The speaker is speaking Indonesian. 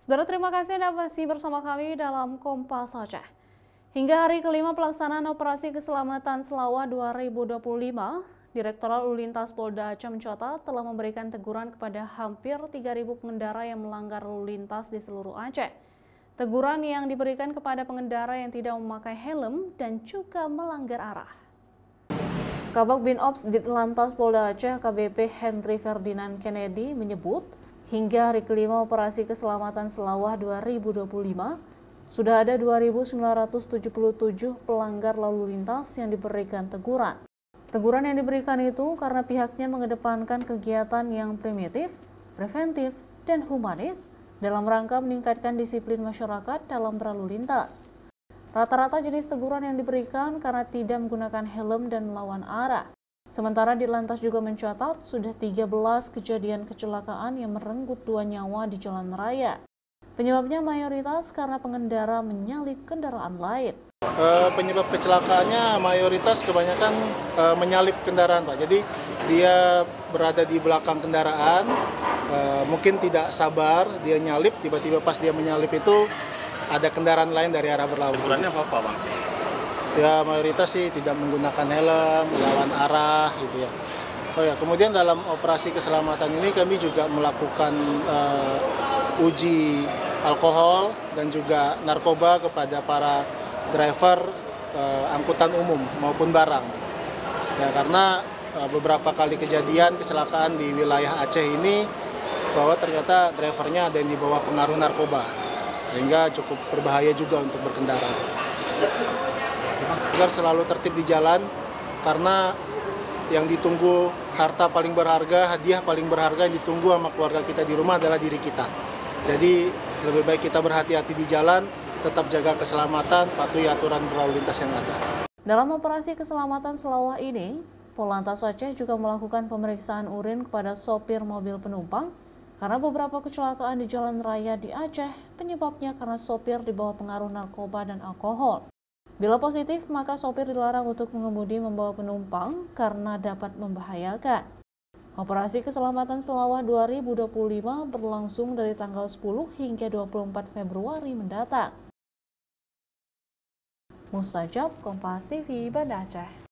Saudara, terima kasih Anda masih bersama kami dalam Kompas Aceh. Hingga hari kelima pelaksanaan Operasi Keselamatan Selawah 2025, Direktorat Lalu Lintas Polda Aceh mencatat telah memberikan teguran kepada hampir 3.000 pengendara yang melanggar lalu lintas di seluruh Aceh. Teguran yang diberikan kepada pengendara yang tidak memakai helm dan juga melanggar arah. Kabag Binops Ditlantas Polda Aceh AKBP Henry Ferdinand Kennedy menyebut, hingga hari kelima Operasi Keselamatan Selawah 2025, sudah ada 2.977 pelanggar lalu lintas yang diberikan teguran. Teguran yang diberikan itu karena pihaknya mengedepankan kegiatan yang primitif, preventif, dan humanis dalam rangka meningkatkan disiplin masyarakat dalam berlalu lintas. Rata-rata jenis teguran yang diberikan karena tidak menggunakan helm dan melawan arah. Sementara Ditlantas juga mencatat sudah 13 kejadian kecelakaan yang merenggut 2 nyawa di jalan raya. Penyebabnya mayoritas karena pengendara menyalip kendaraan lain. Penyebab kecelakaannya mayoritas kebanyakan menyalip kendaraan, Pak. Jadi dia berada di belakang kendaraan, mungkin tidak sabar, dia nyalip, tiba-tiba pas dia menyalip itu ada kendaraan lain dari arah berlawanan. Tegurannya apa, Bang? Ya mayoritas sih tidak menggunakan helm, melawan arah gitu ya. Oh ya, kemudian dalam operasi keselamatan ini kami juga melakukan uji alkohol dan juga narkoba kepada para driver angkutan umum maupun barang. Ya, karena beberapa kali kejadian kecelakaan di wilayah Aceh ini bahwa ternyata drivernya ada yang di bawah pengaruh narkoba, sehingga cukup berbahaya juga untuk berkendara. Agar selalu tertib di jalan, karena yang ditunggu harta paling berharga, hadiah paling berharga yang ditunggu sama keluarga kita di rumah adalah diri kita. Jadi lebih baik kita berhati-hati di jalan, tetap jaga keselamatan, patuhi aturan berlalu lintas yang ada. Dalam operasi keselamatan Selawah ini, Polantas Aceh juga melakukan pemeriksaan urin kepada sopir mobil penumpang karena beberapa kecelakaan di jalan raya di Aceh penyebabnya karena sopir di bawah pengaruh narkoba dan alkohol. Bila positif, maka sopir dilarang untuk mengemudi membawa penumpang karena dapat membahayakan. Operasi Keselamatan Selawah 2025 berlangsung dari tanggal 10 hingga 24 Februari mendatang. Mustajab, Kompas TV, Banda Aceh.